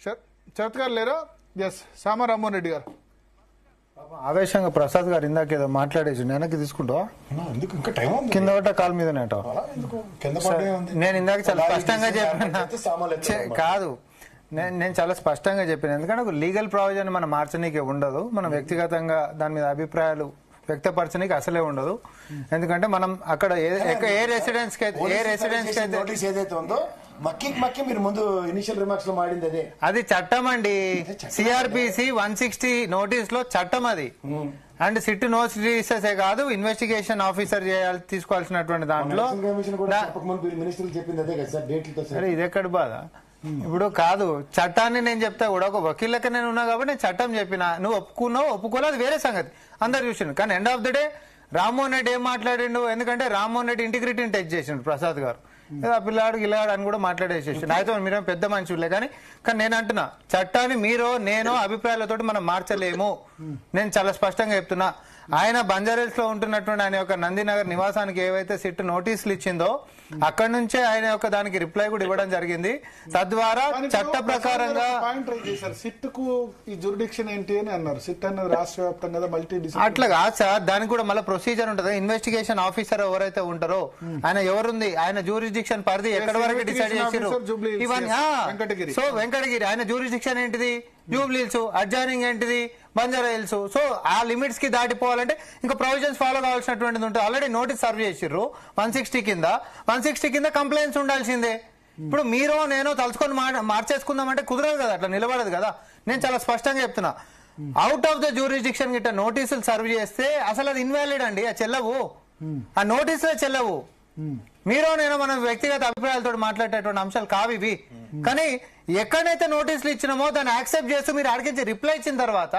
శరత్ గారు లేరా? ఎస్, సామ రామ్మోహన్ రెడ్డి గారు. ఆవేశంగా ప్రసాద్ గారు ఇందాక ఏదో మాట్లాడేసి వెనక్కి తీసుకుంటా కింద పట్ట కాలు మీదనే నేను ఇందాక చాలా స్పష్టంగా చెప్పిన కాదు, నేను చాలా స్పష్టంగా చెప్పాను. ఎందుకంటే ఒక లీగల్ ప్రావిజన్ మనం మార్చనీకి ఉండదు, మనం వ్యక్తిగతంగా దాని మీద అభిప్రాయాలు వ్యక్తపరచనీకి అసలే ఉండదు. ఎందుకంటే మనం అక్కడ ఏ రెసిడెన్స్ ఏదైతే ఉందో మక్కి మీరు ముందు ఇనిషియల్ రిమార్క్స్ లో మాడింది అదే, అది చట్టం అండి. సిఆర్పిసి 160 నోటీస్ లో చట్టం అది. అండ్ సిట్ నోటీసెస్ కాదు, ఇన్వెస్టిగేషన్ ఆఫీసర్ తీసుకోవాల్సినటువంటి దాంట్లో ఇది ఎక్కడ బాధ. ఇప్పుడు కాదు, చట్టాన్ని నేను చెప్తా కూడా ఒక వకీల్ నేను ఉన్నా కాబట్టి నేను చట్టం చెప్పిన, నువ్వు ఒప్పుకున్నావు ఒప్పుకోలేదు అది వేరే సంగతి, అందరు చూసిండు. కానీ end of the day Rammohan Reddy ఏం మాట్లాడిండు, ఎందుకంటే రామ్మోహన్ రెడ్డి ఇంటిగ్రిటీని టచ్ చేసిండు ప్రసాద్ గారు. ఆ పిల్లాడు గిల్లాడు అని కూడా మాట్లాడేసేసిండు. అయితే మీరేమో పెద్ద మనుషులే, కానీ నేను అంటున్నా చట్టాన్ని మీరు నేను అభిప్రాయాలతో మనం మార్చలేము. నేను చాలా స్పష్టంగా చెప్తున్నా. ఆయన బంజారాహిల్స్ లో ఉంటున్నటువంటి ఆయన యొక్క నందినగర్ నివాసానికి ఏవైతే సిట్ నోటీసులు ఇచ్చిందో అక్కడి నుంచే ఆయన యొక్క దానికి రిప్లై కూడా ఇవ్వడం జరిగింది. తద్వారా చట్ట ప్రకారంగా సిట్ కు ఈ జ్యూరిడిక్షన్ ఏంటి అని అన్నారు. సిట్ అన్నది రాష్ట్ర వ్యాప్తంగా మల్టీ అట్లా కాదు సార్, దానికి కూడా మళ్ళీ ప్రొసీజర్ ఉంటుంది. ఇన్వెస్టిగేషన్ ఆఫీసర్ ఎవరైతే ఉంటారో ఆయన ఎవరుంది, ఆయన జ్యూరిడిక్షన్ పరిధి ఎక్కడి వరకు డిసైడ్ చేసారు ఇవన్నీ. సో వెంకటగిరి ఆయన జ్యూరిడిక్షన్ ఏంటిది, జూబ్లీహిల్స్, అడ్జాయినింగ్ ఏంటిది బంజారాహిల్స్. సో ఆ లిమిట్స్ కి దాటిపోవాలంటే ఇంకా ప్రొవిజన్స్ ఫాలో కావాల్సినటువంటిది ఉంటుంది. ఆల్రెడీ నోటీస్ సర్వ్ చేసిర్రు 160 కింద కంప్లైంట్స్ ఉండాల్సిందే. ఇప్పుడు మీరు నేను తలుచుకొని మార్చేసుకుందామంటే కుదరదు కదా, అట్లా నిలబడదు కదా. నేను చాలా స్పష్టంగా చెప్తున్నా, అవుట్ ఆఫ్ ద జ్యూరిడిక్షన్ గిట్ట నోటీసులు సర్వ్ చేస్తే అసలు అది ఇన్వాలిడ్ అండి, అది చెల్లవు, ఆ నోటీసులే చెల్లవు. మీరు నేను మనం వ్యక్తిగత అభిప్రాయాలతో మాట్లాడేటువంటి అంశాలు కావి. కానీ ఎక్కడైతే నోటీసులు ఇచ్చినామో దాన్ని యాక్సెప్ట్ చేస్తూ మీరు అడిగించి రిప్లై ఇచ్చిన తర్వాత,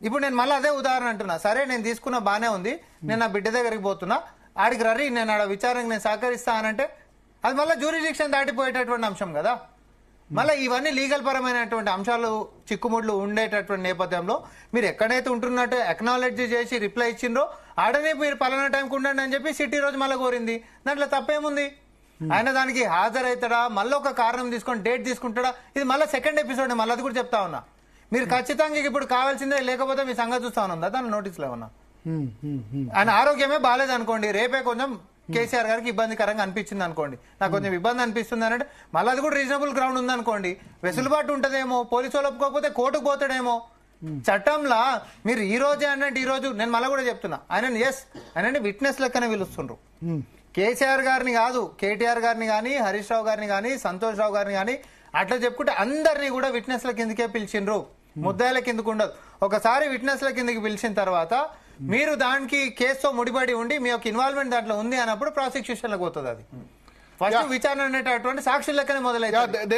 ఇప్పుడు నేను మళ్ళీ అదే ఉదాహరణ అంటున్నా, సరే నేను తీసుకున్న బానే ఉంది, నేను నా బిడ్డ దగ్గరికి పోతున్నా, ఆడికి రర్రీ నేను ఆడ విచారణకు నేను సహకరిస్తా అనంటే అది మళ్ళీ జ్యూరిడిక్షన్ దాటిపోయేటటువంటి అంశం కదా. మళ్ళీ ఇవన్నీ లీగల్ పరమైనటువంటి అంశాలు చిక్కుముడ్లు ఉండేటటువంటి నేపథ్యంలో మీరు ఎక్కడైతే ఉంటున్నట్టు అక్నాలెడ్జ్ చేసి రిప్లై ఇచ్చిండ్రో ఆడనే మీరు పలానా టైంకి ఉండండి అని చెప్పి సిటీ రోజు మళ్ళీ కోరింది. దాంట్లో తప్పేముంది? ఆయన దానికి హాజరవుతాడా, మళ్ళీ ఒక కారణం తీసుకొని డేట్ తీసుకుంటాడా, ఇది మళ్ళీ సెకండ్ ఎపిసోడ్. మళ్ళీ అది కూడా చెప్తా ఉన్నా, మీరు ఖచ్చితంగా ఇప్పుడు కావాల్సిందే, లేకపోతే మీ సంగతి చూస్తా ఉన్నా దాని నోటీసులో ఏమన్నా. ఆయన ఆరోగ్యమే బాగాలేదు అనుకోండి, రేపే కొంచెం కేసీఆర్ గారికి ఇబ్బందికరంగా అనిపించింది అనుకోండి, నాకు కొంచెం ఇబ్బంది అనిపిస్తుంది అంటే మళ్ళీ అది కూడా రీజనబుల్ గ్రౌండ్ ఉందనుకోండి, వెసులుబాటు ఉంటదేమో, పోలీసు వాళ్ళు ఒప్పుకోకపోతే కోర్టుకు పోతాడేమో. చట్టంలా మీరు ఈ రోజే అన్నట్టు ఈ రోజు నేను మళ్ళీ కూడా చెప్తున్నా, ఆయన విట్నెస్ లెక్కనే పిలుస్తుండ్రు. కేసీఆర్ గారిని కాదు, కేటీఆర్ గారిని కానీ, హరీష్ రావు గారిని కానీ, సంతోష్ రావు గారిని కానీ అట్లా చెప్పుకుంటే అందరినీ కూడా విట్నెస్ల కిందకే పిలిచిండ్రు, ముద్దాయిల కిందకు ఉండదు. ఒకసారి విట్నెస్ల కిందకి పిలిచిన తర్వాత మీరు దానికి కేసుతో ముడిపడి ఉండి మీ యొక్క ఇన్వాల్వ్మెంట్ దాంట్లో ఉంది అన్నప్పుడు ప్రాసిక్యూషన్ లకు పోతుంది. అది ఫస్ట్ విచారణ అనేటటువంటి సాక్షుల లెక్కనే మొదలైతే